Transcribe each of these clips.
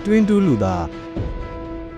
တွင်းတူးလူသာ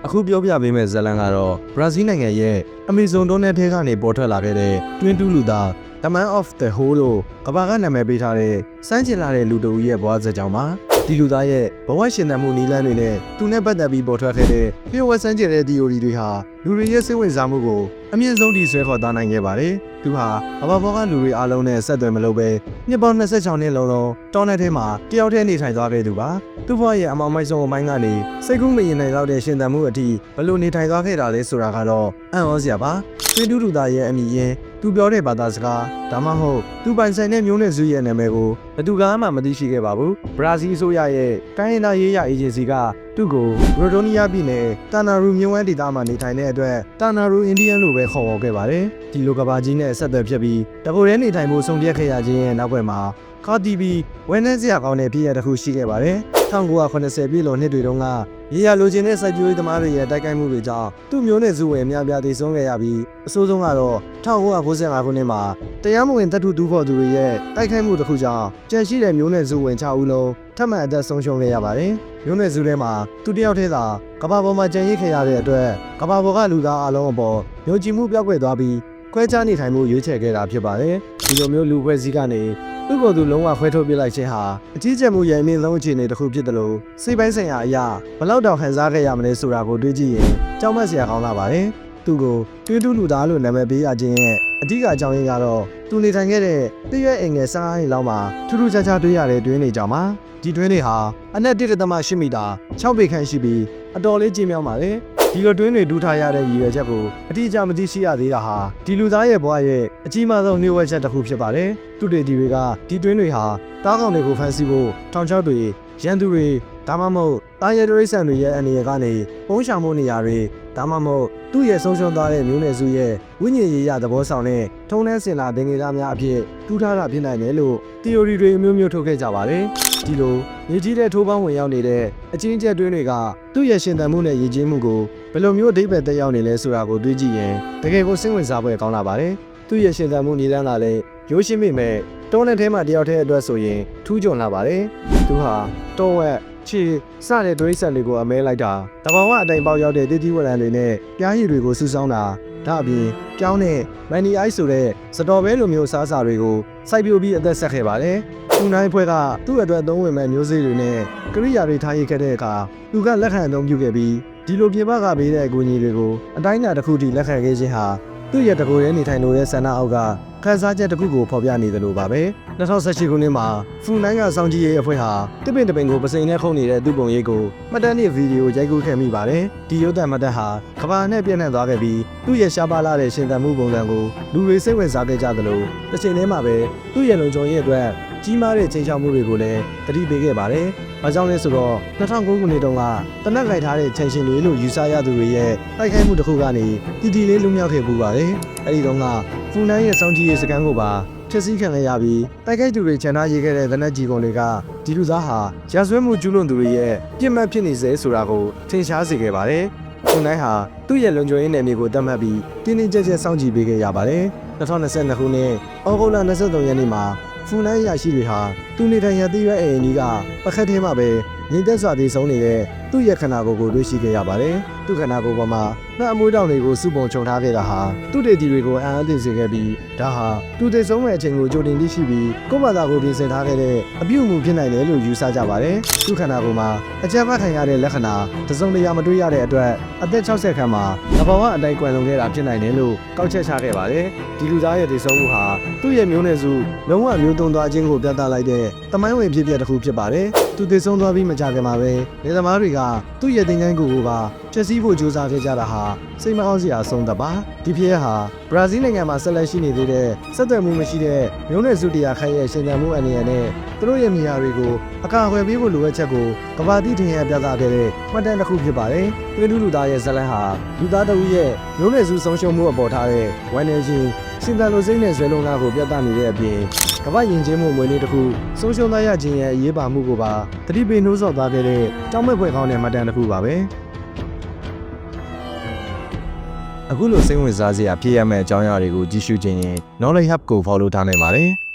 းအခုပြောပြပေးမယ့်ဇာတ်လမ်းကတော့ဘရာဇီးနိုင်ငံရဲ့အမေဇုန်တောနယ်ထဲကနေပေါ်ထွက်လာခဲ့တဲ့တွင်းတူးလူသား The Man of the Hole လို့ကမ္ဘာကနာမည်ပေးထားတဲ့စမ်းကျင်လာတဲ့လူတဦးရဲ့ဘဝဇာတ်ကြောင်းပါဒီလူသားရဲ့ဘဝရှင်သန်မှုနည်းလမ်းတွေနဲ့သူနဲ့ပတ်သက်ပြီးပေါ်ထွက်ခဲ့တဲ့လျှို့ဝှက်စမ်းကျင်တဲ့ theory တွေဟာလူတွေရဲ့စိတ်ဝင်စားမှုကိုအမြင့်ဆုံးထိဆွဲခေါ်သားနိုင်ခဲ့ပါတယ်သူဟာအဘဘောကလူတွေအားလုံးနဲ့ဆက်သွယ်မလုပ်ပဲနှစ်ပေါင်း26နှစ်လုံးတောနယ်ထဲမှာတယောက်တည်းနေထိုင်သွားခဲ့သူပါသူ့ဘဝရဲ့အမောင်မိုက်ဆုံးအပိုင်းကနေစိတ်ကူးမရင်နိုင်တော့တဲ့ရှင်သန်မှုအထိဘလို့နေထိုင်သွားခဲ့တာလဲဆိုတာကတော့အံ့ဩစရာပါတွင်းတူးလူသားရဲ့အမည်ရင်းသူပြောတဲ့ဘာသာစကားဒါမှမဟုတ်သူပိုင်ဆိုင်တဲ့မျိုးနွယ်စုရဲ့နာမည်ကိုဘယ်သူမှမသိရှိခဲ့ပါဘူးဘရာဇီးအစိုးရရဲ့တိုင်းရင်းသားရေးရာအေဂျင်စီကသူ့ကိုရိုဒိုနီးယားပြည်နယ်တာနာရူမြို့ဝဲဒေသမှာနေထိုင်တဲ့အတွက်တာနာရူအင်ဒီယန်လို့ပဲခေါ်ဝေါ်ခဲ့ပါတယ်ဒီလိုကဘာကြီးနဲ့ဆက်သွယ်ဖြစ်ပြီးတကိုယ်တည်းနေထိုင်မှုဆုံးဖြတ်ခဲ့ရခြင်းရဲ့နောက်ွယ်မှာကာတီဘီဝဲနေစရာကောင်းတဲ့ဖြစ်ရတစ်ခုရှိခဲ့ပါတယ်1980ပြည့်လွန်နှစ်တွေတုန်းကရေရလိုချင်တဲ့စိုက်ပျိုးရေးသမားတွေရဲ့တိုက်ခိုက်မှုတွေကြောင့်သူ့မျိုးနဲ့စုဝေအများပြားသေဆုံးခဲ့ရပြီးအဆိုးဆုံးကတော့1995ခုနှစ်မှာတရားမဝင်တပ်ထုတူးဖော်သူတွေရဲ့တိုက်ခိုက်မှုတစ်ခုကြောင့်ကြန့်ရှိတဲ့မျိုးနဲ့စုဝင်6ဦးလုံးထပ်မံအသက်ဆုံးရှုံးခဲ့ရပါတယ်မျိုးနဲ့စုထဲမှာသူတယောက်တည်းသာကမ္ဘာပေါ်မှာကြံရစ်ခဲ့ရတဲ့အတွက်ကမ္ဘာပေါ်ကလူသားအလုံးအပေါ်ယုံကြည်မှုပြောက်ကွယ်သွားပြီးခွဲခြားနေထိုင်မှုရွေးချယ်ခဲ့တာဖြစ်ပါတယ်ဒီလိုမျိုးလူဖွဲ့စည်းကနေသူ့ကိုယ်သူလုံးဝခွဲထုတ်ပြလိုက်ခြင်းဟာအကြီးကျယ်မှုရဲ့အမြင့်ဆုံးအခြေအနေတစ်ခုဖြစ်တယ်လို့စိတ်ပိုင်းဆိုင်ရာအရာဘလောက်တောင်ခံစားခဲ့ရမလဲဆိုတာကိုတွေးကြည့်ရင်ကြောက်မက်စရာကောင်းလာပါတယ်သူ့ကိုတွင်းတူးလူသားလို့နာမည်ပေးရခြင်းရဲ့အဓိကအကြောင်းရင်းကတော့သူနေထိုင်ခဲ့တဲ့တရွက်အိမ်ငယ်စားအိမ်လောက်မှာထူးထူးခြားခြားတွေ့ရတဲ့တွင်းတွေကြောင့်ပါဒီတွင်းတွေဟာအနက်1.8 မီတာ6ပေခန့်ရှိပြီးအတော်လေးကြီးမြောင်းပါတယ်ဒီလိုတွင်းတွေဒူးထားရတဲ့ရည်ရွယ်ချက်ကိုအတိအကျမသိရှိရသေးတာဟာဒီလူသားရဲ့ဘဝရဲ့အကြီးမားဆုံးနှိုးဝှက်ချက်တစ်ခုဖြစ်ပါတယ်သူတွေဒီတွေကဒီတွင်းတွေဟာတားကောင်တွေကိုဖမ်းဆီးဖို့ထောင်ချောက်တွေရန်သူတွေဒါမှမဟုတ်တာရဲဒရိစံတွေရဲ့အနေရကနေပုံရှောင်မှုနေရာတွေဒါမှမဟုတ်သူ့ရဲ့ဆုံးရှုံးသွားတဲ့မျိုးနွယ်စုရဲ့ဝိညာဉ်ရေးရသဘောဆောင်တဲ့ထုံနှန်းစင်လာသင်္ကေတများအဖြစ်တူးထားတာဖြစ်နိုင်တယ်လို့ theory တွေအမျိုးမျိုးထုတ်ခဲ့ကြပါတယ်ဒီလိုရည်ကြီးတဲ့ထိုးပေါင်းဝင်ရောက်နေတဲ့အချင်းကျက်တွင်းတွေကသူ့ရဲ့ရှင်သန်မှုနဲ့ရည်ကြီးမှုကိုဘယ်လိုမျိုးအဓိပ္ပာယ်တက်ရောက်နေလဲဆိုတာကိုတွေးကြည့်ရင်တကယ်ကိုစိတ်ဝင်စားဖွယ်ကောင်းလာပါတယ်သူ့ရဲ့ရှင်သန်မှုနေတန်းလာလဲရိုးရှင်းမိမဲ့တောနဲ့ထဲမှာတယောက်တည်းအတွက်ဆိုရင်ထူးချွန်လာပါတယ်သူဟာတောဝက်ချီစတဲ့ဒရိစံတွေကိုအမဲလိုက်တာတဘာဝအတိုင်းပေါက်ရောက်တဲ့တိတိဝလံတွေနဲ့ပြားရည်တွေကိုစူးစောင်းတာဒါအပြင်ကြောင်းနဲ့မန်နီအိုက်ဆိုတဲ့စတော်ဘဲလိုမျိုးစားစာတွေကိုစိုက်ပျိုးပြီးအသက်ဆက်ခဲ့ပါတယ်သူနိုင်ဖွဲ့ကသူ့အတွက်သုံးဝင်မဲ့မျိုးစေ့တွေနဲ့ကရိယာတွေထားရခဲ့တဲ့အခါသူကလက်ခံအသုံးပြုခဲ့ပြီးဒီလိုပြင်ပကပေးတဲ့အကူအညီတွေကိုအတိုင်းအတာတစ်ခုထိလက်ခံခဲ့ခြင်းဟာသူ့ရဲ့တကိုယ်ရဲနေထိုင်လို့တဲ့ဆန္ဒအောက်ကခန်းစားချက်တစ်ခုကိုဖော်ပြနေတယ်လို့ပါပဲ2018ခုနှစ်မှာဖူနိုင်းကစောင့်ကြည့်ရေးအဖွဲ့ဟာတစ်ပင်တစ်ပင်ကိုပစိန်နဲ့ခုန်နေတဲ့သူ့ပုံရိပ်ကိုမှတ်တမ်းနဲ့ဗီဒီယိုရိုက်ကူးခဲ့မိပါတယ်ဒီရုပ်သံမှတ်တမ်းဟာကမ္ဘာနဲ့ပြန့်နှံ့သွားခဲ့ပြီးသူ့ရဲ့ရှားပါလာတဲ့ရှင်သန်မှုပုံစံကိုလူတွေစိတ်ဝင်စားခဲ့ကြသလိုတစ်ချိန်တည်းမှာပဲသူ့ရဲ့လုံခြုံရေးအတွက်ကြီးမားတဲ့ချိန်ချောက်မှုတွေကိုလည်းတတိပေးခဲ့ပါတယ်။ဘာကြောင့်လဲဆိုတော့2009ခုနှစ်တုန်းကတနက်ခိုင်ထားတဲ့ချိန်ရှင်တွေလို့ယူဆရသူတွေရဲ့တိုက်ခိုက်မှုတစ်ခုကနေတီတီလေးလွတ်မြောက်ခဲ့ပူပါတယ်။အဲဒီတုန်းကဖူနိုင်းရဲ့စောင့်ကြည့်ရေးစခန်းကိုပါဖျက်ဆီးခံရပြီးတိုက်ခိုက်သူတွေခြံထားရေးခဲ့တဲ့သနက်ကြီးကုန်တွေကဒီလူသားဟာရာဇဝတ်မှုကျူးလွန်သူတွေရဲ့ပြစ်မှတ်ဖြစ်နေစေဆိုတာကိုထင်ရှားစေခဲ့ပါတယ်။ဖူနိုင်းဟာသူ့ရဲ့လုံခြုံရေးနယ်မြေကိုတတ်မှတ်ပြီးတင်းတင်းကျပ်ကျပ်စောင့်ကြည့်ပေးခဲ့ရပါတယ်။2022ခုနှစ်ဩဂုတ်လ23ရက်နေ့မှာဖူနိုင်းရရှိတွေဟာသူနေထိုင်ရသည့်ရွက်အိမ်ကြီးကပခက်ထဲမှာပဲငြိမ်သက်စွာတည်ဆုံးနေတဲ့သူ့ရဲ့ခန္ဓာကိုယ်ကိုတွေ့ရှိခဲ့ရပါတယ်။သူ့ခန္ဓာကိုယ်ပေါ်မှာနှာအမွှေးတောင်တွေကိုစုပုံခြုံထားခဲ့တာဟာသူ့ဒေတီတွေကိုအံ့အားသင့်စေခဲ့ပြီးဒါဟာသူတည်ဆုံးမဲ့အချိန်ကိုကြိုတင်သိရှိပြီးကိုယ့်ဘာသာကိုပြင်ဆင်ထားခဲ့တဲ့အပြုအမူဖြစ်နိုင်တယ်လို့ယူဆကြပါတယ်။သူ့ခန္ဓာကိုယ်မှာအကြမ်းဖက်ခံရတဲ့လက္ခဏာတစုံတရာမတွေ့ရတဲ့အတွက်အသက်60ခန့်မှာသဘာဝအတိုင်းကွယ်လွန်ခဲ့တာဖြစ်နိုင်တယ်လို့ကောက်ချက်ချခဲ့ပါတယ်။ဒီလူသားရဲ့တည်ဆုံးမှုဟာသူ့ရဲ့မျိုးနွယ်စုလုံးဝမျိုးသွင်းသွားခြင်းကိုပြသလိုက်တဲ့တမိုင်းဝင်ဖြစ်ပျက်တစ်ခုဖြစ်ပါတယ်။သူတည်ဆုံးသွားပြီးမကြာခင်မှာပဲနေသမားတွေကသူ့ရဲ့သင်္ကန်းကိုပါဖျက်ဆီးဖို့ကြိုးစားခဲ့ကြတာဟာစိတ်မအောင်စရာအဆုံးသတ်ပါဒီဖြစ်ရဟာဘရာဇီးနိုင်ငံမှာဆက်လက်ရှိနေသေးတဲ့ဆက်သွယ်မှုမရှိတဲ့မျိုးနွယ်စုတရားခိုင်ရဲ့ရှင်သန်မှုအနေနဲ့သူတို့ရဲ့နေရာတွေကိုအကာအကွယ်ပေးဖို့လိုအပ်ချက်ကိုကမ္ဘာတိထင်ရပြသခဲ့တဲ့မှတ်တမ်းတစ်ခုဖြစ်ပါတယ်တွင်းတူးလူသားရဲ့ဇာတ်လမ်းဟာလူသားတဦးရဲ့မျိုးနွယ်စုဆုံးရှုံးမှုအပေါ်ထားတဲ့ဝမ်းနည်းခြင်းရှင်သန်လိုစိတ်နဲ့ဇွဲလုံးကားကိုပြသနေတဲ့အပြင်ကမ္ဘာယဉ်ကျေးမှုမွေးနေ့တစ်ခုဆုံးရှုံးသွားရခြင်းရဲ့အရေးပါမှုကိုပါသတိပေးနှိုးဆော်သွားခဲ့တဲ့တောင်းမဲ့ပွဲကောင်းတဲ့မှတ်တမ်းတစ်ခုပါပဲအခုလိုစိတ်ဝင်စားစရာဖြစ်ရမယ့်အကြောင်းအရာတွေကိုကြည့်ရှုခြင်းရင် Knowledge Hub ကို follow ထားနိုင်ပါတယ်